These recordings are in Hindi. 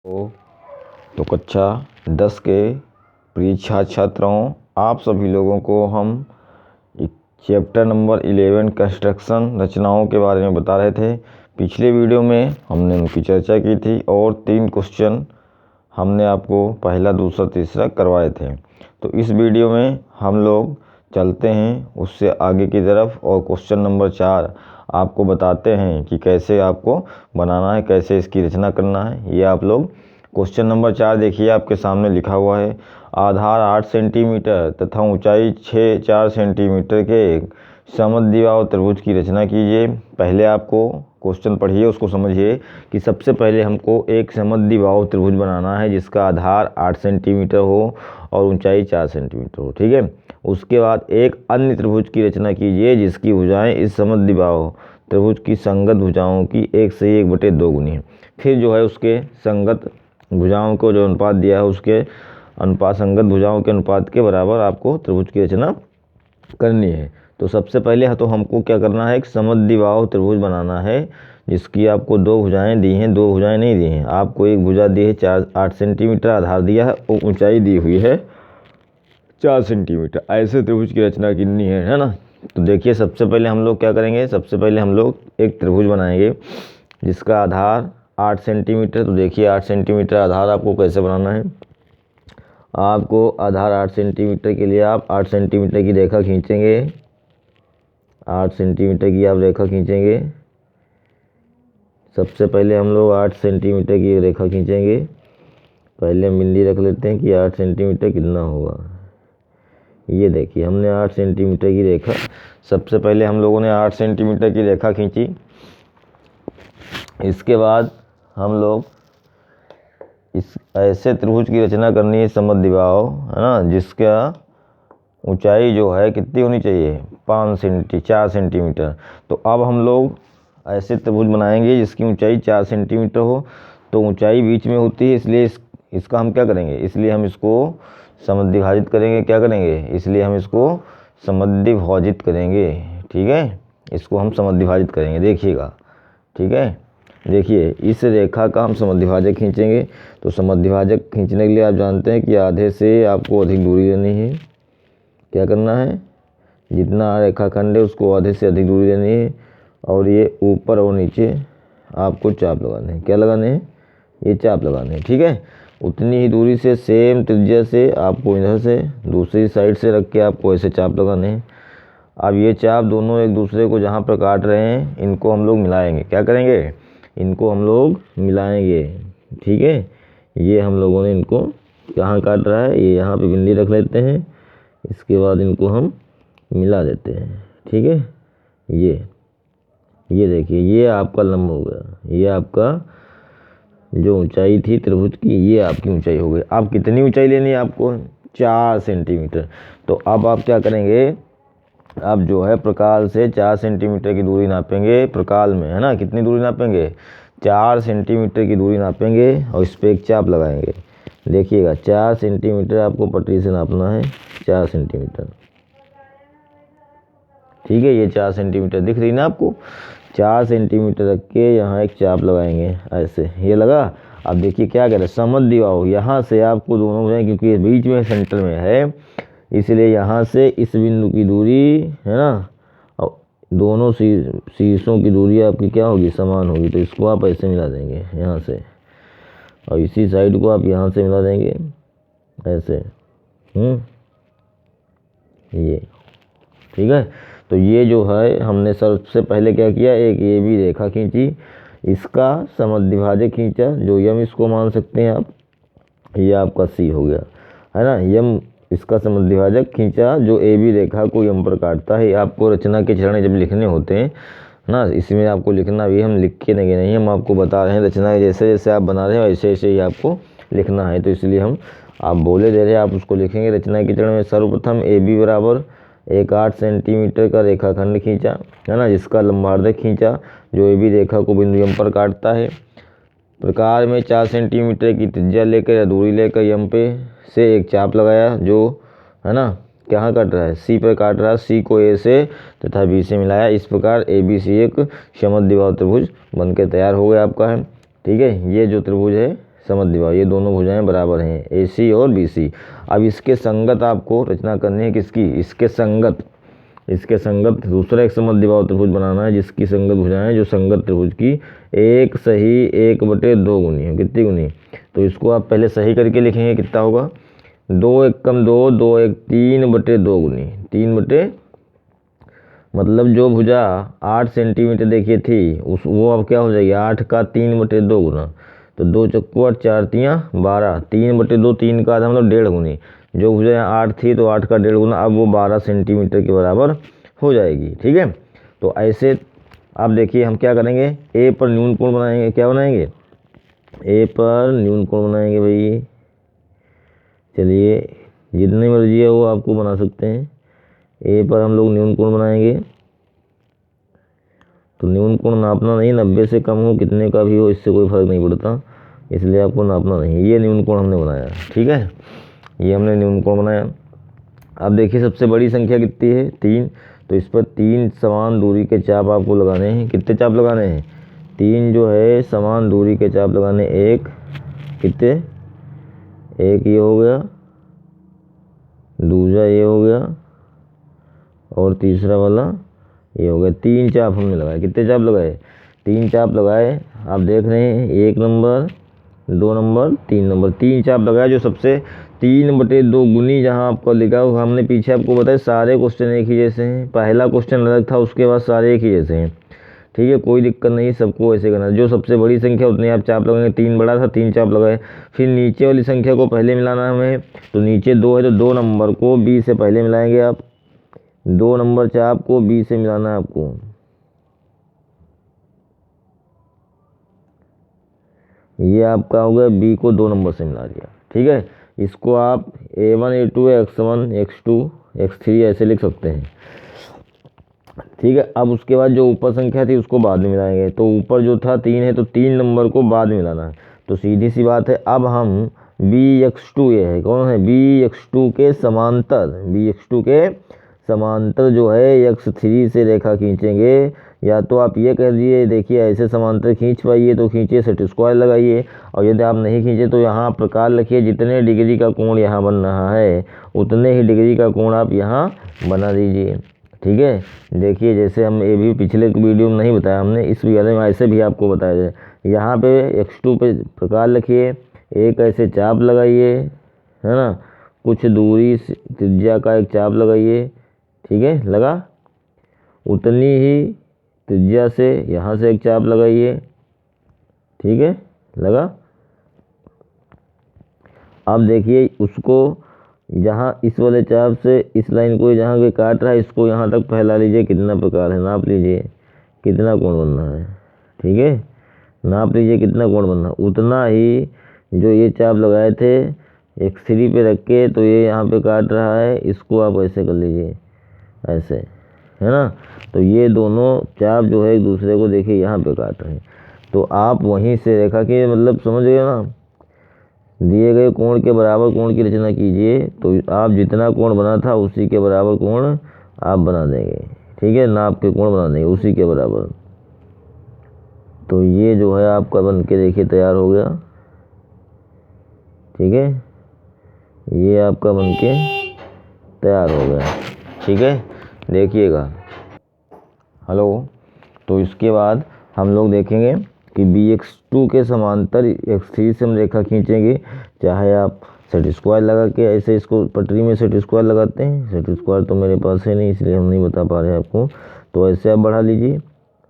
तो कक्षा 10 के प्रिय छात्रों, आप सभी लोगों को हम चैप्टर नंबर 11 कंस्ट्रक्शन रचनाओं के बारे में बता रहे थे। पिछले वीडियो में हमने उनकी चर्चा की थी और 3 क्वेश्चन हमने आपको पहला, दूसरा, तीसरा करवाए थे। तो इस वीडियो में हम लोग चलते हैं उससे आगे की तरफ और क्वेश्चन नंबर 4 आपको बताते हैं कि कैसे आपको बनाना है, कैसे इसकी रचना करना है। ये आप लोग क्वेश्चन नंबर 4 देखिए, आपके सामने लिखा हुआ है। आधार 8 सेंटीमीटर तथा ऊंचाई 4 सेंटीमीटर के एक समद्विबाहु त्रिभुज की रचना कीजिए। पहले आपको क्वेश्चन पढ़िए, उसको समझिए कि सबसे पहले हमको एक समद्विबाहु त्रिभुज बनाना है जिसका आधार 8 सेंटीमीटर हो और ऊंचाई 4 सेंटीमीटर हो, ठीक है। उसके बाद एक अन्य त्रिभुज की रचना कीजिए जिसकी भुजाएं इस समद्विबाहु त्रिभुज की संगत भुजाओं की 1/2 गुनी है। फिर जो है उसके संगत भुजाओं को जो अनुपात दिया है उसके अनुपात, संगत भुजाओं के अनुपात के बराबर आपको त्रिभुज की रचना करनी है। तो सबसे पहले तो हमको क्या करना है, एक समद्विबाहु त्रिभुज बनाना है जिसकी आपको 2 भुजाएं दी हैं, 2 भुजाएं नहीं दी हैं। आपको एक भुजा दी है 8 सेंटीमीटर आधार दिया है और ऊंचाई दी हुई है 4 सेंटीमीटर। ऐसे त्रिभुज की रचना करनी है ना। तो देखिए सबसे पहले हम लोग क्या करेंगे, सबसे पहले हम लोग एक त्रिभुज बनाएंगे जिसका आधार 8 सेंटीमीटर। तो देखिए 8 सेंटीमीटर आधार आपको कैसे बनाना है। आपको आधार 8 सेंटीमीटर के लिए आप 8 सेंटीमीटर की रेखा खींचेंगे, 8 सेंटीमीटर की आप रेखा खींचेंगे। सबसे पहले हम लोग 8 सेंटीमीटर की रेखा खींचेंगे। पहले हम बिंदी रख लेते हैं कि 8 सेंटीमीटर कितना होगा। ये देखिए हमने 8 सेंटीमीटर की रेखा, सबसे पहले हम लोगों ने 8 सेंटीमीटर की रेखा खींची। इसके बाद हम लोग इस ऐसे त्रिभुज की रचना करनी है समद्विबाहु, है ना, जिसका ऊंचाई जो है कितनी होनी चाहिए, 4 सेंटीमीटर। तो अब हम लोग ऐसे त्रिभुज बनाएंगे जिसकी ऊंचाई 4 सेंटीमीटर हो। तो ऊंचाई बीच में होती है, इसलिए इसका हम क्या करेंगे, इसलिए हम इसको समद्विभाजित करेंगे। क्या करेंगे, इसलिए हम इसको समद्विभाजित करेंगे, ठीक है। इसको हम समद्विभाजित करेंगे, देखिएगा, ठीक है। देखिए इस रेखा का हम समद्विभाजक खींचेंगे। तो समद्विभाजक खींचने के लिए आप जानते हैं कि आधे से आपको अधिक दूरी लेनी है। क्या करना है, जितना रेखाखंड है उसको आधे से अधिक दूरी लेनी है और ये ऊपर और नीचे आपको चाप लगाने हैं। क्या लगाने हैं, ये चाप लगाने हैं, ठीक है। उतनी ही दूरी से सेम त्रिज्या से आपको इधर से दूसरी साइड से रख के आपको ऐसे चाप लगाने हैं। अब ये चाप दोनों एक दूसरे को जहाँ पर काट रहे हैं इनको हम लोग मिलाएंगे। क्या करेंगे, इनको हम लोग मिलाएंगे, ठीक है। ये हम लोगों ने इनको कहाँ काट रहा है, ये यहाँ पे बिंदी रख लेते हैं। इसके बाद इनको हम मिला देते हैं, ठीक है। ये देखिए ये आपका लंब हो गया, ये आपका जो ऊंचाई थी त्रिभुज की, ये आपकी ऊंचाई हो गई। अब कितनी ऊंचाई लेनी है आपको, 4 सेंटीमीटर। तो अब आप क्या करेंगे, अब जो है प्रकाल से 4 सेंटीमीटर की दूरी नापेंगे। प्रकाल में, है ना, कितनी दूरी नापेंगे, 4 सेंटीमीटर की दूरी नापेंगे और इस पर एक चाप लगाएंगे। देखिएगा 4 सेंटीमीटर आपको पटरी से नापना है, 4 सेंटीमीटर, ठीक है। ये 4 सेंटीमीटर दिख रही ना आपको। 4 सेंटीमीटर रख के यहाँ एक चाप लगाएंगे, ऐसे ये लगा। अब देखिए क्या करें, समद्विबाहु, यहाँ से आपको दोनों भुजाएं, क्योंकि बीच में सेंटर में है इसलिए यहाँ से इस बिंदु की दूरी, है ना, और दोनों शीर्षों की दूरी आपकी क्या होगी, समान होगी। तो इसको आप ऐसे मिला देंगे यहाँ से और इसी साइड को आप यहाँ से मिला देंगे ऐसे, ये, ठीक है। तो ये जो है हमने सबसे पहले क्या किया, एक ये भी रेखा खींची, इसका समद्विभाजक खींचा, जो यम इसको मान सकते हैं आप। ये आपका सी हो गया, है ना। यम इसका समद्विभाजक खींचा जो ए बी रेखा को यम पर काटता है। आपको रचना के चरण जब लिखने होते हैं ना, इसमें आपको लिखना भी, हम लिख के नहीं, हम आपको बता रहे हैं रचना जैसे जैसे आप बना रहे हैं वैसे वैसे ही आपको लिखना है। तो इसलिए हम आप बोले दे रहे हैं, आप उसको लिखेंगे। रचना के चरण में सर्वप्रथम ए बी बराबर एक 8 सेंटीमीटर का रेखाखंड खींचा, है ना, जिसका लंबार्धक खींचा जो ए बी रेखा को बिंदु यम पर काटता है। प्रकार में 4 सेंटीमीटर की त्रिज्या लेकर या दूरी लेकर यम पे से एक चाप लगाया जो, है ना, कहाँ काट रहा है, सी पर काट रहा है। सी को ए से तथा बी से मिलाया। इस प्रकार ए बी सी एक समद्विबाहु त्रिभुज बनकर तैयार हो गया आपका है, ठीक है। ये जो त्रिभुज है समद्विबाहु, ये दोनों भुजाएं बराबर हैं, AC और BC। अब इसके संगत आपको रचना करनी है, किसकी, इसके संगत दूसरा एक समद्विबाहु त्रिभुज बनाना है, जिसकी संगत भुजाएं जो संगत त्रिभुज की एक सही 1/2 गुनी है। कितनी गुनी, तो इसको आप पहले सही करके लिखेंगे, कितना होगा, 2 एकम 2, 2 एक 3/2 गुनी, 3 मतलब जो भुजा 8 सेंटीमीटर देखिए थी वो अब क्या हो जाएगी, 8 का 3/2 गुना, तो 2 चक्कू 8, 4 तियाँ 12, 3/2, 3 का आधा मतलब 1.5 गुनी। जो भुजा यहाँ 8 थी तो 8 का 1.5 गुना, अब वो 12 सेंटीमीटर के बराबर हो जाएगी। ठीक है, तो ऐसे आप देखिए हम क्या करेंगे, ए पर न्यून कोण बनाएंगे। क्या बनाएंगे, ए पर न्यून कोण बनाएंगे भाई। चलिए जितनी मर्जी है वो आपको बना सकते हैं। ए पर हम लोग न्यून कोण बनाएंगे, तो न्यून कोण नापना नहीं, 90 से कम हो कितने का भी हो इससे कोई फर्क नहीं पड़ता, इसलिए आपको नापना नहीं। ये न्यून कोण हमने बनाया, ठीक है, ये हमने न्यून कोण बनाया। अब देखिए सबसे बड़ी संख्या कितनी है, 3, तो इस पर 3 समान दूरी के चाप आपको लगाने हैं। कितने चाप लगाने हैं, 3 जो है समान दूरी के चाप लगाने। एक कितने, एक ये हो गया, दूसरा ये हो गया और तीसरा वाला ये हो गया। 3 चाप हमने लगाए। कितने चाप लगाए, 3 चाप लगाए। आप देख रहे हैं 1 नंबर, 2 नंबर, 3 नंबर, 3 चाप लगाए। जो सबसे 3/2 गुनी जहाँ आपको लिखा हो, हमने पीछे आपको बताया सारे क्वेश्चन एक ही जैसे हैं। पहला क्वेश्चन अलग था, उसके बाद सारे एक ही जैसे हैं। ठीक है, कोई दिक्कत नहीं, सबको ऐसे करना। जो सबसे बड़ी संख्या उतने आप चाप लगाएंगे। 3 बड़ा था, 3 चाप लगाए। फिर नीचे वाली संख्या को पहले मिलाना है हमें, तो नीचे 2 है तो 2 नंबर को B से पहले मिलाएंगे आप। 2 नंबर चाप को B से मिलाना है आपको। ये आपका हो गया, B को 2 नंबर से मिला दिया। ठीक है, इसको आप A1 A2 X1 X2 X3 ऐसे लिख सकते हैं। ठीक है, अब उसके बाद जो ऊपर संख्या थी उसको बाद में मिलाएंगे। तो ऊपर जो था 3 है तो 3 नंबर को बाद में मिलाना है। तो सीधी सी बात है, अब हम BX2, ये है कौन है, BX2 के समांतर, BX2 के समांतर जो है X3 से रेखा खींचेंगे। या तो आप ये कह दीजिए, देखिए ऐसे समांतर खींच पाइए तो खींचिए, सेट स्क्वायर लगाइए। और यदि आप नहीं खींचे तो यहाँ प्रकार लिखिए, जितने डिग्री का कोण यहाँ बन रहा है उतने ही डिग्री का कोण आप यहाँ बना दीजिए। ठीक है, देखिए जैसे हम ये भी पिछले वीडियो में नहीं बताया हमने, इस वीडियो में ऐसे भी आपको बताया जाए। यहाँ पे X2 पे प्रकार लिखिए, एक ऐसे चाप लगाइए, है ना, कुछ दूरी त्रिज्या का एक चाप लगाइए। ठीक है, लगा, उतनी ही त्रिज्या से यहाँ से एक चाप लगाइए। ठीक है, लगा। अब देखिए उसको जहाँ इस वाले चाप से इस लाइन को जहाँ के काट रहा है, इसको यहाँ तक फैला लीजिए। कितना प्रकार है, नाप लीजिए कितना कोण बनना है। ठीक है, नाप लीजिए कितना कोण बनना, उतना ही जो ये चाप लगाए थे X3 पे रख के, तो ये यहाँ पे काट रहा है, इसको आप ऐसे कर लीजिए, ऐसे, है ना। तो ये दोनों चाप जो है एक दूसरे को देखिए यहाँ पे काट रहे हैं। तो आप वहीं से रेखा की, मतलब समझ गए ना, दिए गए कोण के बराबर कोण की रचना कीजिए, तो आप जितना कोण बना था उसी के बराबर कोण आप बना देंगे। ठीक है, नाप के कोण बना देंगे उसी के बराबर। तो ये जो है आपका बन के देखिए तैयार हो गया। ठीक है, ये आपका बन के तैयार हो गया। ठीक है, देखिएगा। हेलो, तो इसके बाद हम लोग देखेंगे कि BX2 के समांतर X3 से हम रेखा खींचेंगे। चाहे आप सेट स्क्वायर लगा के ऐसे इसको पटरी में सेट स्क्वायर लगाते हैं, सेट स्क्वायर तो मेरे पास है नहीं इसलिए हम नहीं बता पा रहे हैं आपको। तो ऐसे आप बढ़ा लीजिए,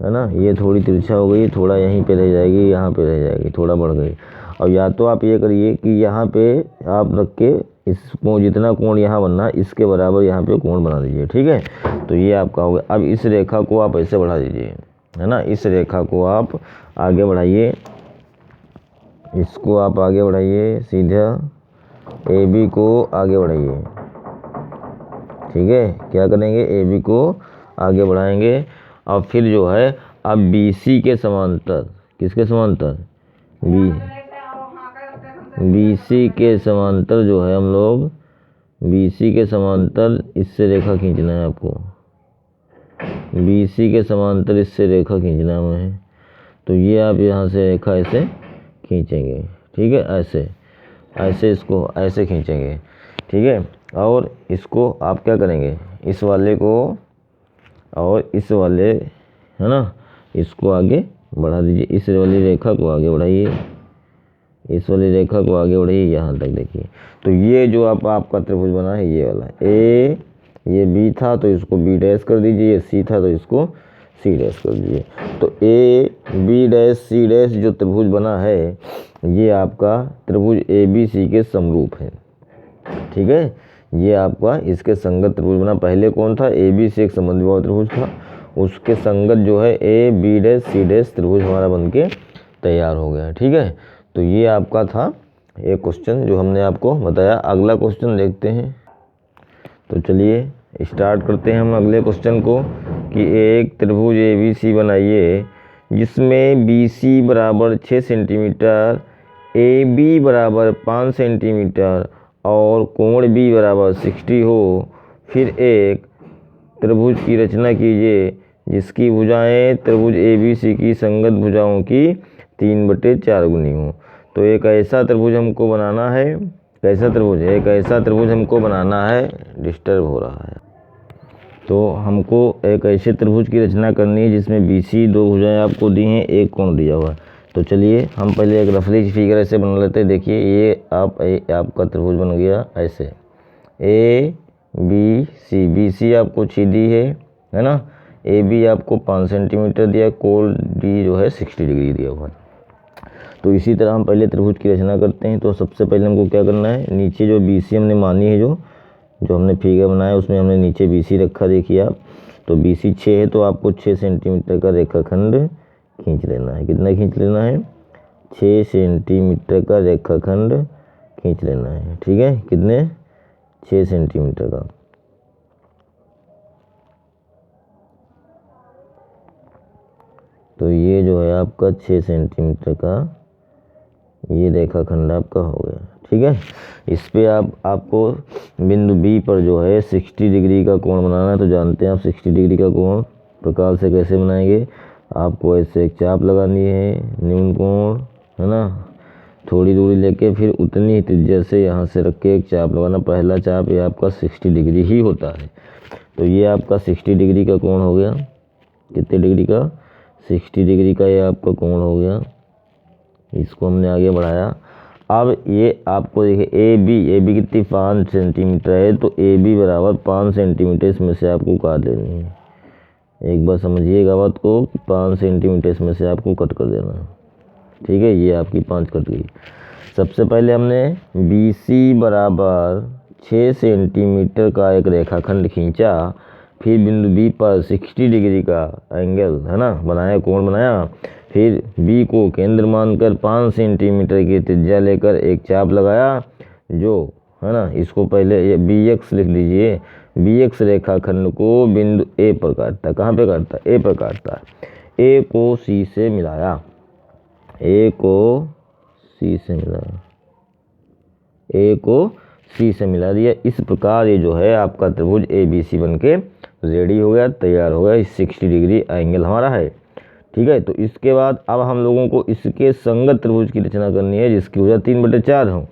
है ना। ये थोड़ी तिरछा हो गई, थोड़ा यहीं पे रह जाएगी, यहाँ पे रह जाएगी, थोड़ा बढ़ गई। और या तो आप ये करिए कि यहाँ पे आप रख के इसको जितना कोण यहाँ बनना इसके बराबर यहाँ पे कोण बना दीजिए। ठीक है, तो ये आपका हो गया। अब इस रेखा को आप ऐसे बढ़ा दीजिए, है ना। इस रेखा को आप आगे बढ़ाइए, इसको आप आगे बढ़ाइए, सीधा AB को आगे बढ़ाइए। ठीक है, क्या करेंगे, AB को आगे बढ़ाएंगे। और फिर जो है अब BC के समांतर, किसके समांतर, BC के समांतर जो है हम लोग BC के समांतर इससे रेखा खींचना है आपको। BC के समांतर इससे रेखा खींचना है। तो ये आप यहाँ से रेखा ऐसे खींचेंगे। ठीक है, ऐसे ऐसे इसको ऐसे खींचेंगे, ठीक है। और इसको आप क्या करेंगे, इस वाले को और इस वाले, है ना, इसको आगे बढ़ा दीजिए, इस वाली रेखा को आगे बढ़ाइए, इस वाली रेखा को आगे बढ़ाइए यहाँ तक देखिए। तो ये जो आपका त्रिभुज बना है ये वाला ए, ये बी था तो इसको बी डैश कर दीजिए, ये सी था तो इसको सी डैश कर दीजिए। तो A B dash C dash जो त्रिभुज बना है ये आपका त्रिभुज ए बी सी के समरूप है, ठीक है। ये आपका इसके संगत त्रिभुज बना। पहले कौन था, ए बी सी एक संबंधी बाहु त्रिभुज था, उसके संगत जो है A B dash C dash त्रिभुज हमारा बनके तैयार हो गया, ठीक है। तो ये आपका था एक क्वेश्चन जो हमने आपको बताया। अगला क्वेश्चन देखते हैं। तो चलिए स्टार्ट करते हैं हम अगले क्वेश्चन को कि एक त्रिभुज ए बी सी बनाइए जिसमें बी सी बराबर 6 सेंटीमीटर, ए बी बराबर 5 सेंटीमीटर और कोण बी बराबर 60 हो। फिर एक त्रिभुज की रचना कीजिए जिसकी भुजाएं त्रिभुज ए बी सी की संगत भुजाओं की 3/4 गुनी हो। तो एक ऐसा त्रिभुज हमको बनाना है, कैसा त्रिभुज है, एक ऐसा त्रिभुज हमको बनाना है, डिस्टर्ब हो रहा है। तो हमको एक ऐसे त्रिभुज की रचना करनी है जिसमें बी सी 2 भुजाएं आपको दी हैं, एक कोण दिया हुआ है। तो चलिए हम पहले एक रफली फिगर ऐसे बना लेते हैं। देखिए ये आपका त्रिभुज बन गया ऐसे, A B C, B C आपको सीधी है ना, ए बी आपको 5 सेंटीमीटर दिया, कोण डी जो है 60 डिग्री दिया हुआ है। तो इसी तरह हम पहले त्रिभुज की रचना करते हैं। तो सबसे पहले हमको क्या करना है, नीचे जो बी सी हमने मानी है, जो हमने फिगर बनाया उसमें हमने नीचे बी सी रखा, देखिए आप। तो बी सी 6 है तो आपको 6 सेंटीमीटर का रेखाखंड खींच लेना है। कितना खींच लेना है, 6 सेंटीमीटर का रेखाखंड खींच लेना है, ठीक है। कितने, 6 सेंटीमीटर का। तो ये जो है आपका 6 सेंटीमीटर का ये रेखाखंड आपका हो गया, ठीक है। इस पे आपको बिंदु बी पर जो है 60 डिग्री का कोण बनाना है। तो जानते हैं आप 60 डिग्री का कोण प्रकार से कैसे बनाएंगे, आपको ऐसे एक चाप लगानी है, न्यून कोण, है ना, थोड़ी दूरी लेके फिर उतनी ही त्रिज्या से यहाँ से रख के एक चाप लगाना। पहला चाप ये आपका 60 डिग्री ही होता है। तो ये आपका 60 डिग्री का कोण हो गया। कितने डिग्री का, 60 डिग्री का ये आपका कोण हो गया। इसको हमने आगे बढ़ाया। अब ये आपको देखिए ए बी कितनी 5 सेंटीमीटर है, तो ए बी बराबर 5 सेंटीमीटर इसमें से आपको काट लेनी है। एक बार समझिएगा बात को, 5 सेंटीमीटर इसमें से आपको कट कर देना है, ठीक है। ये आपकी 5 कट गई। सबसे पहले हमने बी सी बराबर 6 सेंटीमीटर का एक रेखाखंड खींचा, फिर बिंदु बी पर 60 डिग्री का एंगल, है ना, बनाया, कोण बनाया। फिर बी को केंद्र मानकर 5 सेंटीमीटर की त्रिज्या लेकर एक चाप लगाया, जो है ना, इसको पहले ये बी एक्स लिख लीजिए। बी एक्स रेखाखंड को बिंदु ए पर काटता है। कहाँ पे काटता है, ए पर काटता है। ए को सी से मिलाया, ए को सी से मिलाया, ए को सी से मिला दिया। इस प्रकार ये जो है आपका त्रिभुज ए बी सी बन के रेडी हो गया, तैयार हो गया। 60 डिग्री एंगल हमारा है, ठीक है। तो इसके बाद अब हम लोगों को इसके संगत त्रिभुज की रचना करनी है जिसकी भुजा 3/4 हो,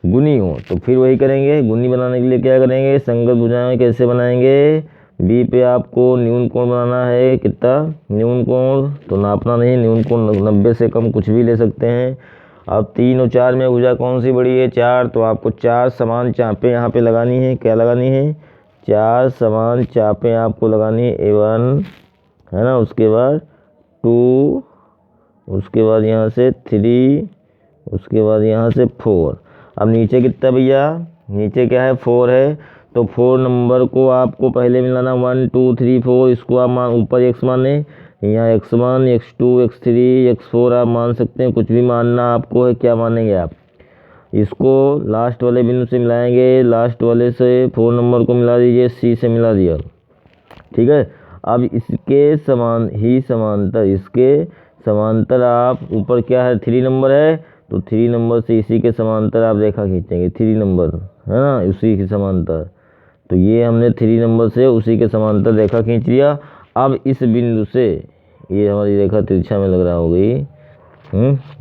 गुनी हो। तो फिर वही करेंगे, गुनी बनाने के लिए क्या करेंगे, संगत भुजाएं कैसे बनाएंगे। बी पे आपको न्यून कोण बनाना है, कितना न्यून कोण, तो नापना नहीं, न्यून कोण 90 से कम कुछ भी ले सकते हैं। अब 3 और 4 में भुजा कौन सी बड़ी है, 4, तो आपको 4 समान चापें यहाँ पे लगानी है। क्या लगानी है, 4 समान चापें आपको लगानी है। A1 है ना, उसके बाद 2, उसके बाद यहाँ से 3, उसके बाद यहाँ से 4। अब नीचे कितना भैया, नीचे क्या है, 4 है। तो 4 नंबर को आपको पहले मिलाना, 1 2 3 4। इसको आप ऊपर x माने, यहाँ x1 x2 x3 x4 आप मान सकते हैं, कुछ भी मानना आपको है। क्या मानेंगे आप, इसको लास्ट वाले बिंदु से मिलाएंगे, लास्ट वाले से 4 नंबर को मिला दीजिए, सी से मिला दिया, ठीक है। अब इसके समांतर, इसके समांतर आप ऊपर क्या है, 3 नंबर है, तो 3 नंबर से इसी के समांतर आप रेखा खींचेंगे। 3 नंबर है ना, उसी के समांतर। तो ये हमने 3 नंबर से उसी के समांतर रेखा खींच लिया। अब इस बिंदु से ये हमारी रेखा तिरछा में लग रहा हो गई,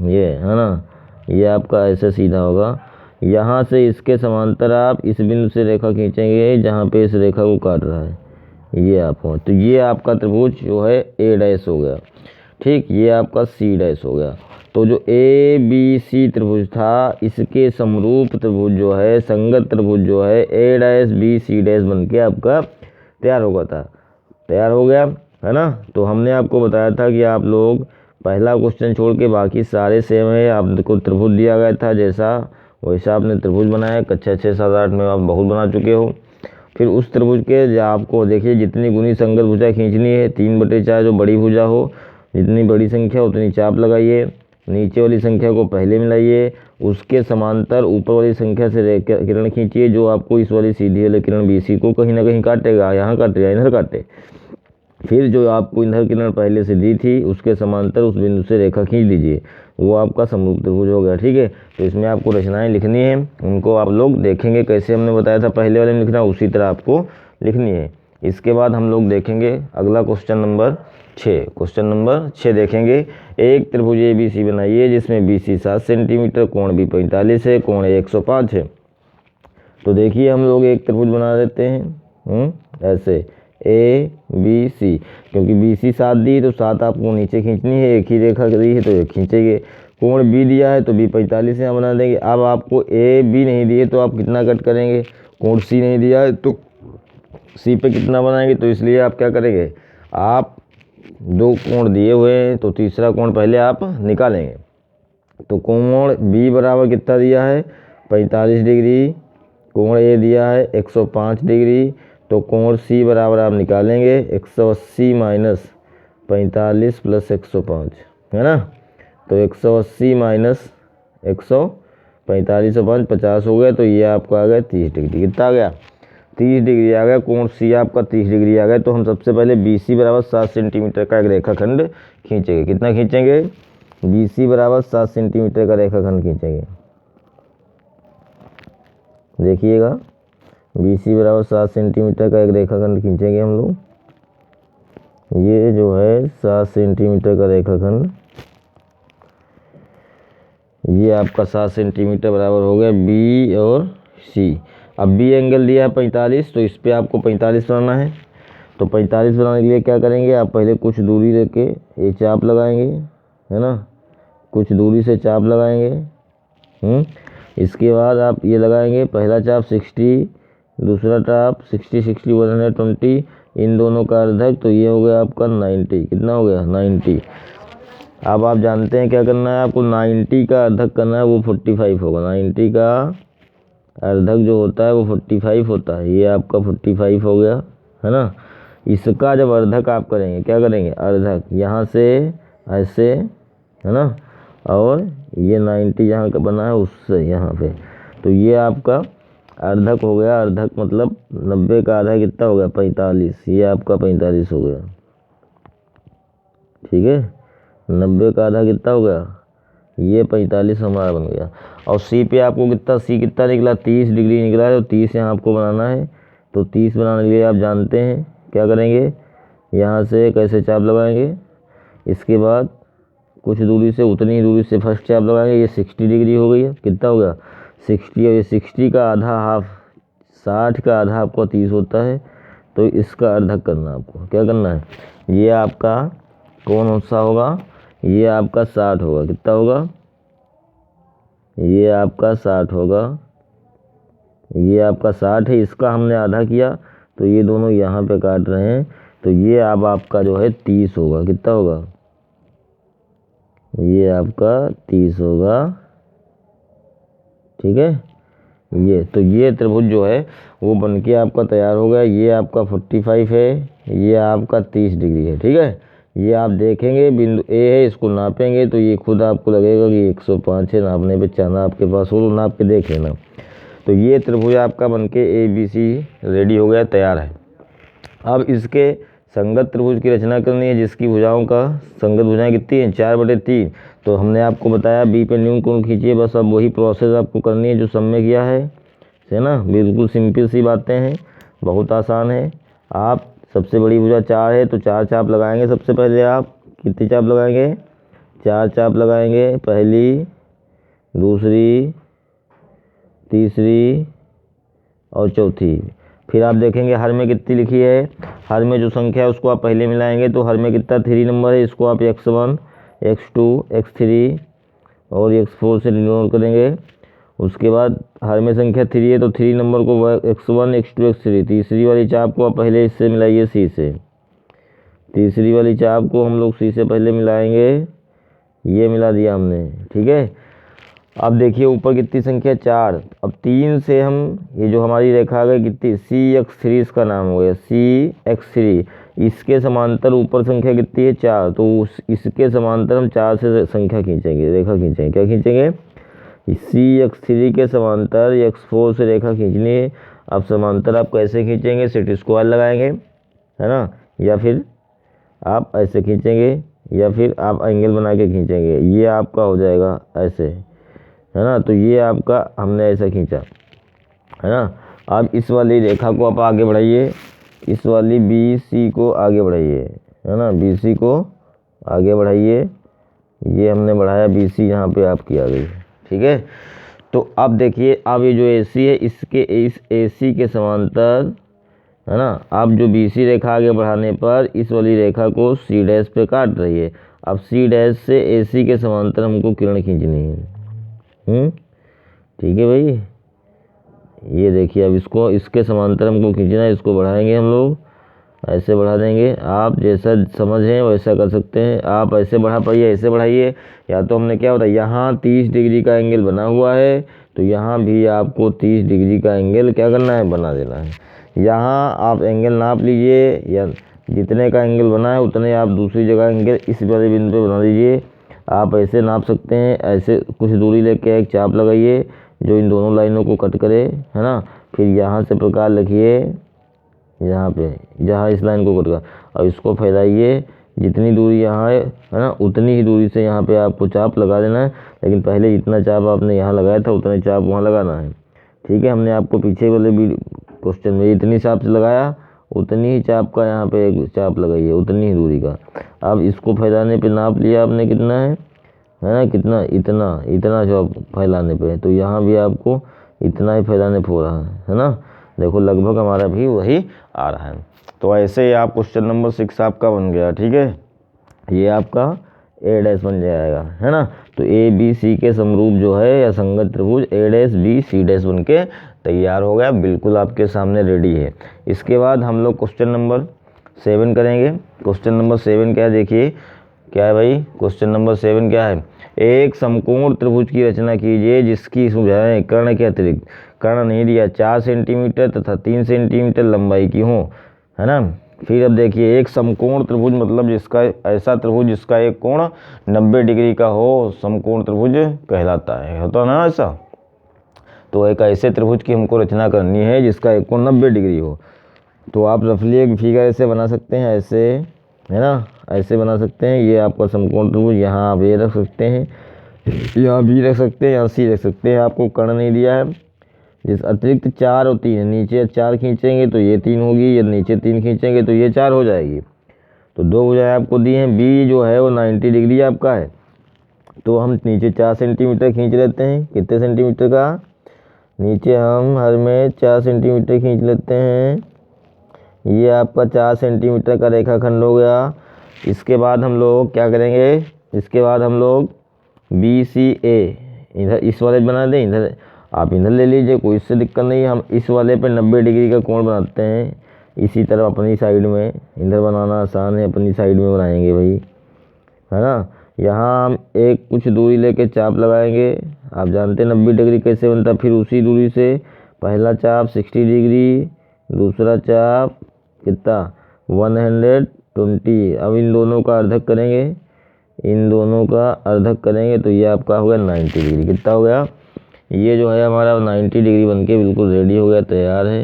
ये है ना, ये आपका ऐसे सीधा होगा। यहाँ से इसके समांतर आप इस बिंदु से रेखा खींचेंगे जहाँ पे इस रेखा को काट रहा है, ये आपको, तो ये आपका त्रिभुज जो है ए डैश हो गया। ठीक, ये आपका सी डैश हो गया। तो जो ए बी सी त्रिभुज था, इसके समरूप त्रिभुज जो है, संगत त्रिभुज जो है ए डैश बी सी डैश बन के आपका तैयार हो गया है ना। तो हमने आपको बताया था कि आप लोग पहला क्वेश्चन छोड़ के बाकी सारे सेम है। आपको त्रिभुज दिया गया था जैसा वैसा आपने त्रिभुज बनाया। कक्षा 6, 7, 8 में आप बहुत बना चुके हो। फिर उस त्रिभुज के आपको देखिए जितनी गुनी संगत भुजा खींचनी है 3/4 जो बड़ी भुजा हो, जितनी बड़ी संख्या उतनी चाप लगाइए, नीचे वाली संख्या को पहले मिलाइए, उसके समांतर ऊपर वाली संख्या से किरण खींचिए जो आपको इस वाली सीधी वाली किरण BC को कहीं ना कहीं काटेगा, यहाँ काटेगा, इधर काटे। फिर जो आपको इधर किरण पहले से दी थी उसके समांतर उस बिंदु से रेखा खींच दीजिए, वो आपका समरूप त्रिभुज हो गया। ठीक है, तो इसमें आपको रचनाएं लिखनी है, उनको आप लोग देखेंगे कैसे हमने बताया था पहले वाले में लिखना, उसी तरह आपको लिखनी है। इसके बाद हम लोग देखेंगे अगला क्वेश्चन नंबर 6। क्वेश्चन नंबर 6 देखेंगे। एक त्रिभुज ABC बनाइए जिसमें BC 7 सेंटीमीटर, कोण भी 45 है, कोण 105 है। तो देखिए हम लोग एक त्रिभुज बना देते हैं ऐसे ABC, क्योंकि BC 7 दी तो 7 आपको नीचे खींचनी है, एक ही रेखा दी है तो एक खींचेंगे। कोण B दिया है तो B 45 यहाँ बना देंगे। अब आपको AB नहीं दिए तो आप कितना कट करेंगे, कोण C नहीं दिया है तो C पे कितना बनाएंगे, तो इसलिए आप क्या करेंगे, आप 2 कोण दिए हुए हैं तो तीसरा कोण पहले आप निकालेंगे। तो कोण B बराबर कितना दिया है 45 डिग्री, कोण A दिया है 105 डिग्री, तो कोण C बराबर आप निकालेंगे 180 माइनस 45 प्लस 105 है ना। तो 180 माइनस 145 और 5 50 हो गया, तो ये आपका आ गया 30 डिग्री। कितना आ गया 30 डिग्री आ गया। कोण C आपका 30 डिग्री आ गया। तो हम सबसे पहले BC बराबर 7 सेंटीमीटर का एक रेखाखंड खींचेंगे। कितना खींचेंगे, BC बराबर 7 सेंटीमीटर का रेखाखंड खींचेंगे। देखिएगा BC बराबर 7 सेंटीमीटर का एक रेखाखंड खींचेंगे हम लोग। ये जो है 7 सेंटीमीटर का रेखाखंड, ये आपका 7 सेंटीमीटर बराबर हो गया B और C। अब B एंगल दिया है 45, तो इस पर आपको 45 बनाना है। तो 45 बनाने के लिए क्या करेंगे, आप पहले कुछ दूरी रख के ये चाप लगाएंगे है ना, कुछ दूरी से चाप लगाएंगे। इसके बाद आप ये लगाएंगे, पहला चाप 60, दूसरा चाप 60, 60 120, इन दोनों का अर्धक, तो ये हो गया आपका 90। कितना हो गया 90। अब आप जानते हैं क्या करना है, आपको 90 का अर्धक करना है, वो 45 होगा। 90 का अर्धक जो होता है वो 45 होता है। ये आपका 45 हो गया है ना। इसका जब अर्धक आप करेंगे, क्या करेंगे, अर्धक यहाँ से ऐसे है ना, और ये 90 यहाँ का बना है उससे यहाँ पे, तो ये आपका अर्धक हो गया। अर्धक मतलब 90 का आधा कितना हो गया 45, ये आपका 45 हो गया। ठीक है, 90 का आधा कितना हो गया, ये 45 हमारा बन गया। और C पे आपको कितना, C कितना निकला 30 डिग्री निकला है, तो 30 यहाँ आपको बनाना है। तो 30 बनाने के लिए आप जानते हैं क्या करेंगे, यहाँ से कैसे चाप लगाएंगे, इसके बाद कुछ दूरी से उतनी ही दूरी से फर्स्ट चाप लगाएंगे। ये 60 डिग्री हो गई है। कितना हो गया 60, और ये 60 का आधा हाफ, 60 का आधा आपको 30 होता है, तो इसका अर्धक करना आपको क्या करना है, ये आपका कौन सा होगा, ये आपका 60 होगा। कितना होगा, ये आपका 60 होगा, ये आपका 60 है, इसका हमने आधा किया तो ये दोनों यहाँ पे काट रहे हैं, तो ये अब आपका जो है 30 होगा। कितना होगा, ये आपका 30 होगा। ठीक है, ये तो ये त्रिभुज जो है वो बनके आपका तैयार हो गया। ये आपका 45 है, ये आपका 30 डिग्री है। ठीक है, ये आप देखेंगे बिंदु A है, इसको नापेंगे तो ये खुद आपको लगेगा कि 105 है। नापने पे चांदा आपके पास हो तो नाप के देख लेना। तो ये त्रिभुज आपका बनके ABC रेडी हो गया, तैयार है। अब इसके संगत त्रिभुज की रचना करनी है, जिसकी भुजाओं का संगत भुजाएं कितनी हैं 4/3। तो हमने आपको बताया B पे न्यून कोण खींचिए, बस अब वही प्रोसेस आपको करनी है जो सब में किया है ना। बिल्कुल सिंपल सी बातें हैं, बहुत आसान है। आप सबसे बड़ी भुजा 4 है तो 4 चाप लगाएंगे। सबसे पहले आप कितनी चाप लगाएंगे, 4 चाप लगाएंगे, पहली, दूसरी, तीसरी और चौथी। फिर आप देखेंगे हर में कितनी लिखी है, हर में जो संख्या है उसको आप पहले मिलाएंगे तो हर में कितना 3 नंबर है, इसको आप x1, x2, x3 और x4 से डिनोट करेंगे। उसके बाद हर में संख्या 3 है तो 3 नंबर को x1, x2, x3। तीसरी वाली चाप को आप पहले इससे मिलाइए c से, तीसरी वाली चाप को हम लोग c से पहले मिलाएंगे, ये मिला दिया हमने, ठीक है। अब देखिए ऊपर कितनी संख्या 4। अब 3 से हम ये जो हमारी रेखा आ गई कितनी CX3, इसका नाम हो गया CX3। इसके समांतर ऊपर संख्या कितनी है 4, तो इसके समांतर हम 4 से संख्या खींचेंगे, रेखा खींचेंगे। क्या खींचेंगे, CX3 के समांतर x4 से रेखा खींचनी है। अब समांतर आप कैसे खींचेंगे, सेट स्क्वायर लगाएंगे, है ना, या फिर आप ऐसे खींचेंगे या फिर आप एंगल बना के खींचेंगे। ये आपका हो जाएगा ऐसे, है ना। तो ये आपका हमने ऐसा खींचा, है ना। अब इस वाली रेखा को आप आगे बढ़ाइए, इस वाली BC को आगे बढ़ाइए, है ना, BC को आगे बढ़ाइए। ये हमने बढ़ाया, BC यहाँ पे आपकी आ गई, ठीक है। तो अब देखिए अब ये जो AC है इसके इस AC के समांतर, है ना, आप जो BC रेखा आगे बढ़ाने पर इस वाली रेखा को C' पे काट रही है। अब C' से AC के समांतर हमको किरण खींचनी है, ठीक है भाई। ये देखिए अब इसको इसके समांतर हमको खींचना है, इसको बढ़ाएंगे हम लोग, ऐसे बढ़ा देंगे। आप जैसा समझें वैसा कर सकते हैं, आप ऐसे बढ़ा पाइए, ऐसे बढ़ाइए। या तो हमने क्या बताया, यहाँ 30 डिग्री का एंगल बना हुआ है तो यहाँ भी आपको 30 डिग्री का एंगल क्या करना है, बना देना है। यहाँ आप एंगल नाप लीजिए, या जितने का एंगल बना है उतने आप दूसरी जगह एंगल इस वाले बिंदु पे बना दीजिए। आप ऐसे नाप सकते हैं, ऐसे कुछ दूरी लेके एक चाप लगाइए जो इन दोनों लाइनों को कट करे, है ना। फिर यहाँ से प्रकार लिखिए, यहाँ पे जहाँ इस लाइन को कट कर, और इसको फैलाइए। जितनी दूरी यहाँ है ना, उतनी ही दूरी से यहाँ पे आपको चाप लगा देना है। लेकिन पहले जितना चाप आपने यहाँ लगाया था उतना चाप वहाँ लगाना है, ठीक है। हमने आपको पीछे वाले भी क्वेश्चन में इतनी चाप से लगाया, उतनी ही चाप का यहाँ पे एक चाप लगाइए, उतनी ही दूरी का। अब इसको फैलाने पे नाप लिया आपने कितना है ना, कितना, इतना चाप फैलाने पे, तो यहाँ भी आपको इतना ही फैलाने पे हो रहा है ना। देखो लगभग हमारा भी वही आ रहा है। तो ऐसे ही आप क्वेश्चन नंबर 6 आपका बन गया, ठीक है। ये आपका A' बन जाएगा, है ना। तो ABC के समरूप जो है या संगत त्रिभुज A'BC' बन के तैयार हो गया, बिल्कुल आपके सामने रेडी है। इसके बाद हम लोग क्वेश्चन नंबर 7 करेंगे। क्वेश्चन नंबर 7 क्या है, देखिए क्या है भाई, क्वेश्चन नंबर 7 क्या है, एक समकोण त्रिभुज की रचना कीजिए जिसकी भुजाएं कर्ण के अतिरिक्त, कर्ण नहीं दिया, 4 सेंटीमीटर तथा 3 सेंटीमीटर लंबाई की हो, है ना। फिर अब देखिए एक समकोण त्रिभुज मतलब जिसका ऐसा त्रिभुज जिसका एक कोण 90 डिग्री का हो, समकोण त्रिभुज कहलाता है, होता ना ऐसा। तो एक ऐसे त्रिभुज की हमको रचना करनी है जिसका एक कोण 90 डिग्री हो। तो आप रफली एक फिगर ऐसे बना सकते हैं, ऐसे, है ना, ऐसे बना सकते हैं। ये आपका समकोण त्रिभुज, यहाँ आप ये रख सकते हैं, यहाँ B रख सकते हैं, यहाँ C रख सकते हैं। आपको कर्ण नहीं दिया है, जिस अतिरिक्त 4 और 3, नीचे 4 खींचेंगे तो ये 3 होगी, या नीचे 3 खींचेंगे तो ये 4 हो जाएगी। तो 2 भुजाएं आपको दी हैं, B जो है वो 90 डिग्री आपका है। तो हम नीचे 4 सेंटीमीटर खींच लेते हैं, कितने सेंटीमीटर का, नीचे हम हर में 4 सेंटीमीटर खींच लेते हैं। ये आपका 4 सेंटीमीटर का रेखाखंड हो गया। इसके बाद हम लोग क्या करेंगे, इसके बाद हम लोग BCA इधर इस वाले बना दें, इधर आप इधर ले लीजिए, कोई इससे दिक्कत नहीं है। हम इस वाले पे 90 डिग्री का कोण बनाते हैं, इसी तरह अपनी साइड में, इधर बनाना आसान है, अपनी साइड में बनाएंगे भाई, है ना। यहाँ हम एक कुछ दूरी लेके चाप लगाएंगे। आप जानते हैं 90 डिग्री कैसे बनता है। फिर उसी दूरी से पहला चाप 60 डिग्री, दूसरा चाप कितना 120। अब इन दोनों का अर्धक करेंगे, इन दोनों का अर्धक करेंगे तो ये आपका हो गया 90 डिग्री। कितना हो गया, ये जो है हमारा 90 डिग्री बन के बिल्कुल रेडी हो गया, तैयार है।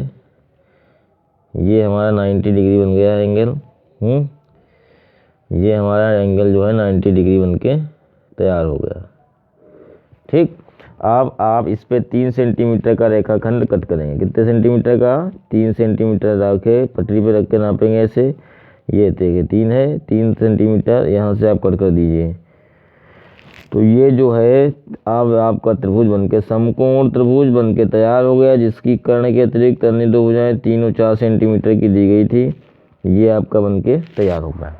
ये हमारा 90 डिग्री बन गया एंगल, ये हमारा एंगल जो है 90 डिग्री बन के तैयार हो गया, ठीक। अब आप इस पे 3 सेंटीमीटर का रेखाखंड कट करेंगे। कितने सेंटीमीटर का, 3 सेंटीमीटर रख के पटरी पे रख के नापेंगे ऐसे। ये देखिए 3 है, 3 सेंटीमीटर यहाँ से आप कट कर दीजिए। तो ये जो है अब आपका त्रिभुज बनके समकोण त्रिभुज बनके तैयार हो गया, जिसकी कर्ण के अतिरिक्त अन्य दो भुजाएं 3 और 4 सेंटीमीटर की दी गई थी। ये आपका बनके तैयार हो गया।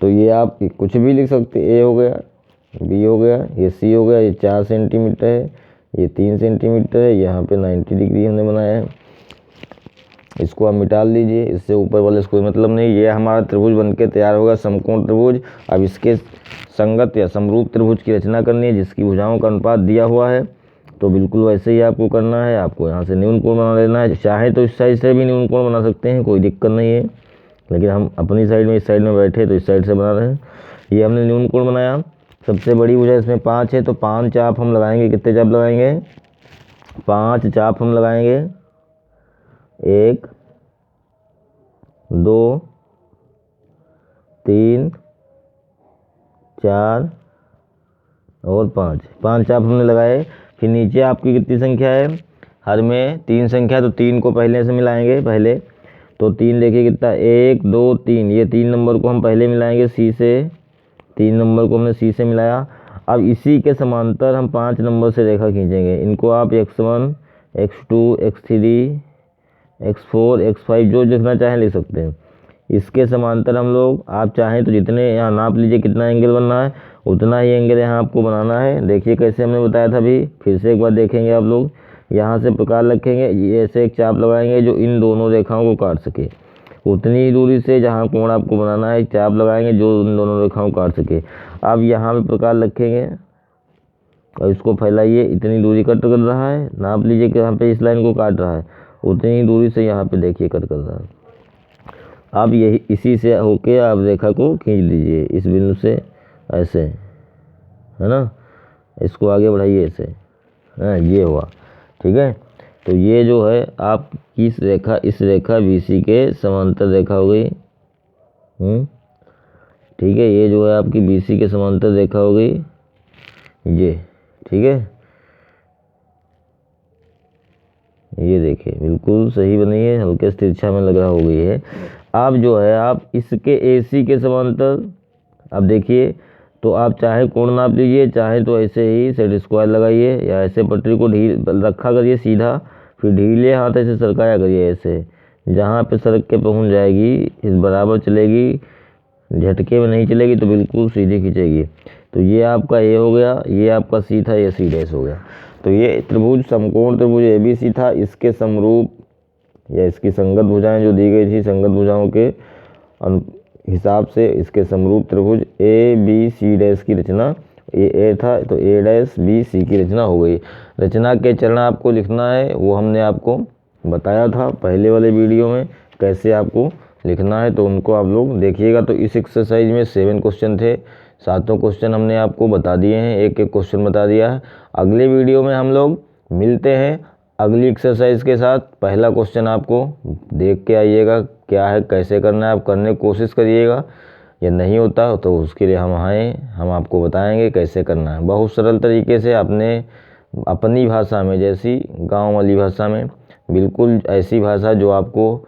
तो ये आप कुछ भी लिख सकते, ए हो गया, बी हो गया, ये सी हो गया, ये 4 सेंटीमीटर है, ये 3 सेंटीमीटर है, यहाँ पे 90 डिग्री हमने बनाया है। इसको आप मिटा लीजिए, इससे ऊपर वाले इसको मतलब नहीं। ये हमारा त्रिभुज बनके तैयार होगा, समकोण त्रिभुज। अब इसके संगत या समरूप त्रिभुज की रचना करनी है, जिसकी भुजाओं का अनुपात दिया हुआ है। तो बिल्कुल वैसे ही आपको करना है। आपको यहाँ से न्यून कोण बना लेना है, चाहे तो इस साइड से भी न्यून कोण बना सकते हैं, कोई दिक्कत नहीं है, लेकिन हम अपनी साइड में इस साइड में बैठे तो इस साइड से बना रहे हैं। ये हमने न्यून कोण बनाया। सबसे बड़ी भुजा इसमें 5 है, तो 5 चाप हम लगाएंगे। कितने चाप लगाएंगे? 5 चाप हम लगाएंगे। 1 2 3 4 और 5 चाप हमने लगाए। फिर नीचे आपकी कितनी संख्या है? हर में 3 संख्या, तो 3 को पहले से मिलाएंगे। पहले तो 3 देखिए कितना, 1 2 3, ये 3 नंबर को हम पहले मिलाएंगे सी से। 3 नंबर को हमने सी से मिलाया। अब इसी के समांतर हम 5 नंबर से रेखा खींचेंगे। इनको आप x1 x2 x3 x4 x5 जो लिखना चाहें लिख सकते हैं। इसके समांतर हम लोग, आप चाहें तो जितने यहाँ नाप लीजिए कितना एंगल बनना है, उतना ही एंगल यहाँ आपको बनाना है। देखिए कैसे हमने बताया था अभी, फिर से एक बार देखेंगे आप लोग। यहाँ से प्रकार रखेंगे, ये ऐसे एक चाप लगाएंगे जो इन दोनों रेखाओं को काट सके। उतनी ही दूरी से जहाँ कोण आपको बनाना है चाप लगाएंगे जो इन दोनों रेखाओं को काट सके। अब यहाँ पे प्रकार रखेंगे और इसको फैलाइए। इतनी दूरी कट कर रहा है, नाप लीजिए कि यहाँ पे इस लाइन को काट रहा है, उतनी ही दूरी से यहाँ पे देखिए कट कर रहा है। अब यही इसी से होके आप रेखा को खींच लीजिए, इस बिंदु से ऐसे, है ना। इसको आगे बढ़ाइए ऐसे, हाँ ये हुआ, ठीक है। तो ये जो है आपकी रेखा, इस रेखा BC के समांतर रेखा हो गई, ठीक है। ये जो है आपकी BC के समांतर रेखा हो गई ये, ठीक है। ये देखिए बिल्कुल सही बनी है, हल्के से तिरछा में लग रहा हो गई है। अब जो है आप इसके AC के समांतर, अब देखिए तो आप चाहे कोण नाप लीजिए, चाहे तो ऐसे ही सेट स्क्वायर लगाइए या ऐसे पटरी को ढील रखा करिए सीधा, फिर ढीले हाथ ऐसे सरकाया करिए ऐसे, जहाँ पे सड़क के पहुँच जाएगी इस बराबर चलेगी, झटके में नहीं चलेगी, तो बिल्कुल सीधी खींचेगी। तो ये आपका A हो गया, ये आपका C था, ये C' हो गया। तो ये त्रिभुज समकोण त्रिभुज ABC था। इसके समरूप या इसकी संगत भुजाएं जो दी गई थी, संगत भुजाओं के हिसाब से इसके समरूप त्रिभुज ABC' की रचना, ये A था तो A', की रचना हो गई। रचना के चरण आपको लिखना है, वो हमने आपको बताया था पहले वाले वीडियो में कैसे आपको लिखना है, तो उनको आप लोग देखिएगा। तो इस एक्सरसाइज में 7 क्वेश्चन थे, 7 क्वेश्चन हमने आपको बता दिए हैं, एक एक क्वेश्चन बता दिया है। अगले वीडियो में हम लोग मिलते हैं अगली एक्सरसाइज के साथ। पहला क्वेश्चन आपको देख के आइएगा क्या है, कैसे करना है, आप करने की कोशिश करिएगा। या नहीं होता तो उसके लिए हम आएँ, हम आपको बताएंगे कैसे करना है, बहुत सरल तरीके से, अपनी भाषा में, जैसी गांव वाली भाषा में, बिल्कुल ऐसी भाषा जो आपको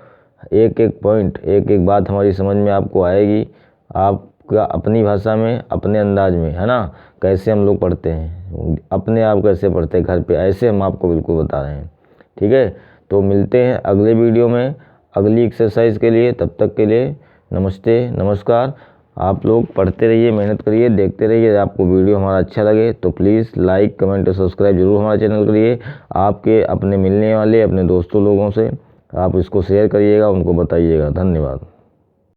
एक एक पॉइंट, एक एक बात हमारी समझ में आपको आएगी। आपका अपनी भाषा में, अपने अंदाज में, है ना। कैसे हम लोग पढ़ते हैं, अपने आप कैसे पढ़ते हैं घर पे, ऐसे हम आपको बिल्कुल बता रहे हैं, ठीक है। तो मिलते हैं अगले वीडियो में अगली एक्सरसाइज के लिए। तब तक के लिए नमस्ते, नमस्कार। आप लोग पढ़ते रहिए, मेहनत करिए, देखते रहिए। आपको वीडियो हमारा अच्छा लगे तो प्लीज़ लाइक, कमेंट और सब्सक्राइब जरूर हमारा चैनल करिए। आपके अपने मिलने वाले अपने दोस्तों लोगों से आप इसको शेयर करिएगा, उनको बताइएगा। धन्यवाद।